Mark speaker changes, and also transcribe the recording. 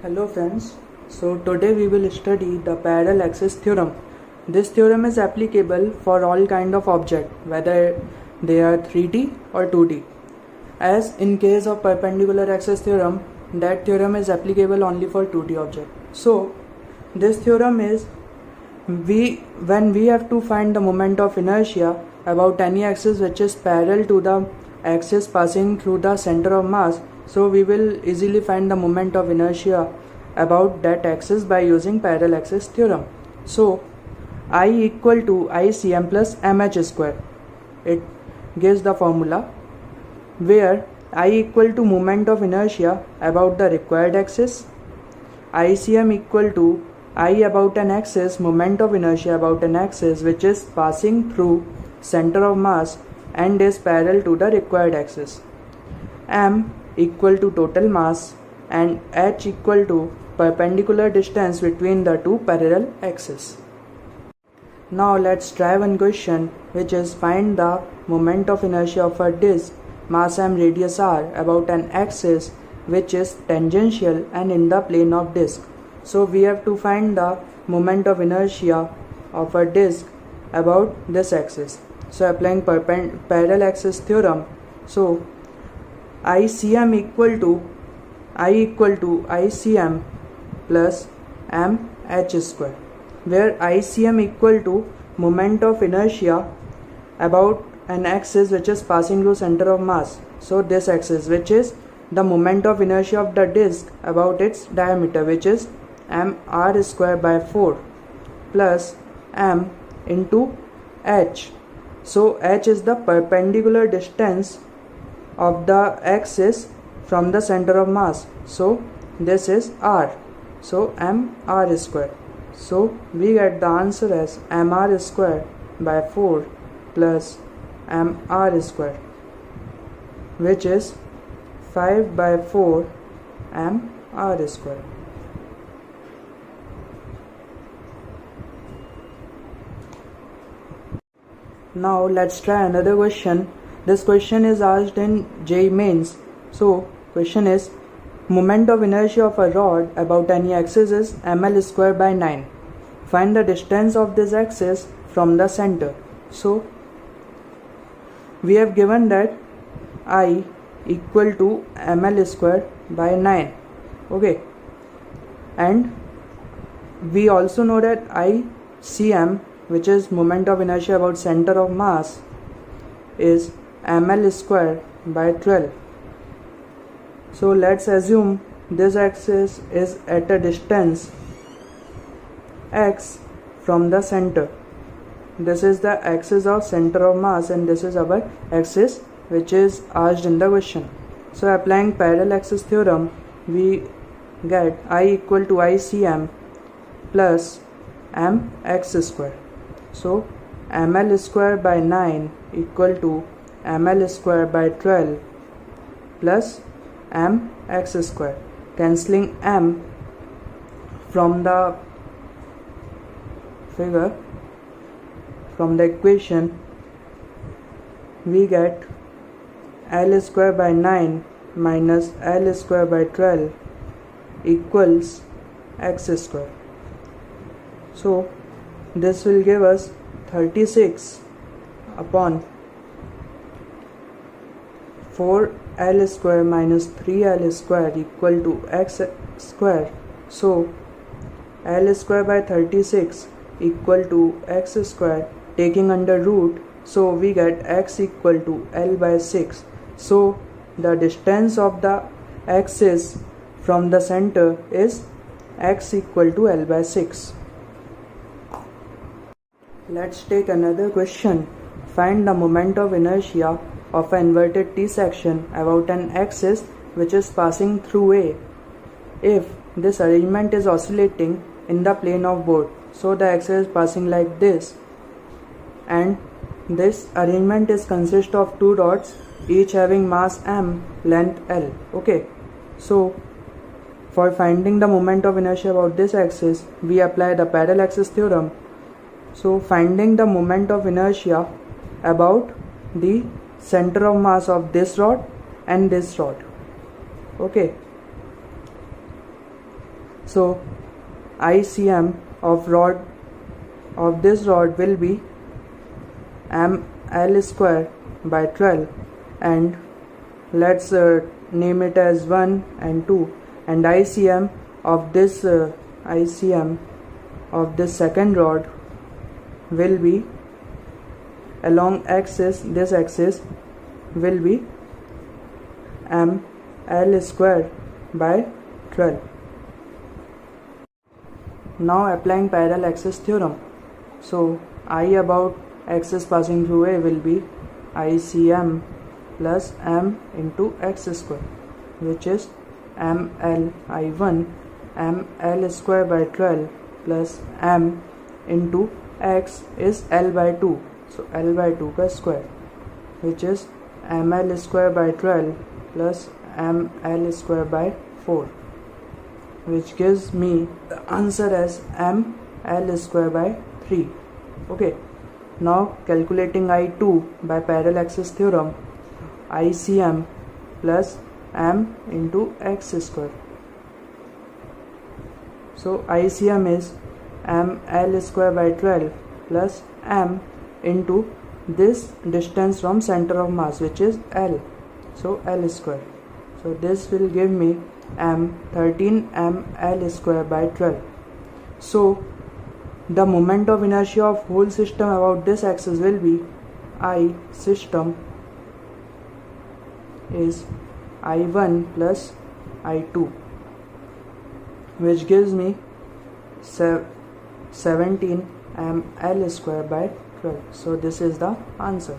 Speaker 1: Hello friends, so today we will study the parallel axis theorem. This theorem is applicable for all kind of object, whether they are 3D or 2D. As in case of perpendicular axis theorem, that theorem is applicable only for 2D object. So this theorem is when we have to find the moment of inertia about any axis which is parallel to the axis passing through the center of mass, so we will easily find the moment of inertia about that axis by using parallel axis theorem. So I equal to ICM plus MH square. It gives the formula where I equal to moment of inertia about the required axis, ICM equal to I about an axis, moment of inertia about an axis which is passing through center of mass and is parallel to the required axis, M equal to total mass, and H equal to perpendicular distance between the two parallel axes. Now let's try one question, which is find the moment of inertia of a disk mass m radius r about an axis which is tangential and in the plane of disk. So we have to find the moment of inertia of a disk about this axis. So applying parallel axis theorem, so ICM equal to ICM plus mh square, where ICM equal to moment of inertia about an axis which is passing through center of mass. So this axis, which is the moment of inertia of the disk about its diameter, which is mr square by 4 plus m into h. So h is the perpendicular distance of the axis from the center of mass. So this is r. So mr square. So we get the answer as mr square by 4 plus mr square, which is 5 by 4 mr square. Now let's try another question. This question is asked in JEE Mains. So question is, moment of inertia of a rod about any axis is ml square by 9. Find the distance of this axis from the center. So we have given that I equal to ml square by 9. Okay, and we also know that ICM, which is moment of inertia about center of mass, is ml square by 12. So let's assume this axis is at a distance x from the center. This is the axis of center of mass and this is our axis which is asked in the question. So applying parallel axis theorem, we get I equal to ICM plus mx square. So ml square by 9 equal to ml square by 12 plus mx square. Cancelling m from the figure, from the equation, we get l square by 9 minus l square by 12 equals x square. So this will give us 36 upon 4l square minus 3l square equal to x square. So l square by 36 equal to x square, taking under root, so we get x equal to l by 6. So the distance of the axis from the center is x equal to l by 6. Let's take another question. Find the moment of inertia of an inverted T section about an axis which is passing through A if this arrangement is oscillating in the plane of board. So the axis is passing like this, and this arrangement is consist of two rods, each having mass m, length l. Okay, so for finding the moment of inertia about this axis, we apply the parallel axis theorem. So finding the moment of inertia about the center of mass of this rod and this rod. Okay, So ICM of this rod will be ml square by 12, and let's name it as 1 and 2, and ICM of this second rod will be along this axis will be ml square by 12. Now applying parallel axis theorem. So I about axis passing through A will be ICM plus m into x square, which is ml I1 ml square by 12 plus m into x is L by 2, so L by 2 का square, which is ml square by 12 plus ml square by 4, which gives me the answer as ml square by 3. Okay, now calculating I2 by parallel axis theorem, ICM plus m into x square. So ICM is ml square by 12 plus m into this distance from center of mass, which is L, so L square. So this will give me 13 ml square by 12. So the moment of inertia of whole system about this axis will be I system is I1 plus I2, which gives me 17 ml square by 12. So this is the answer.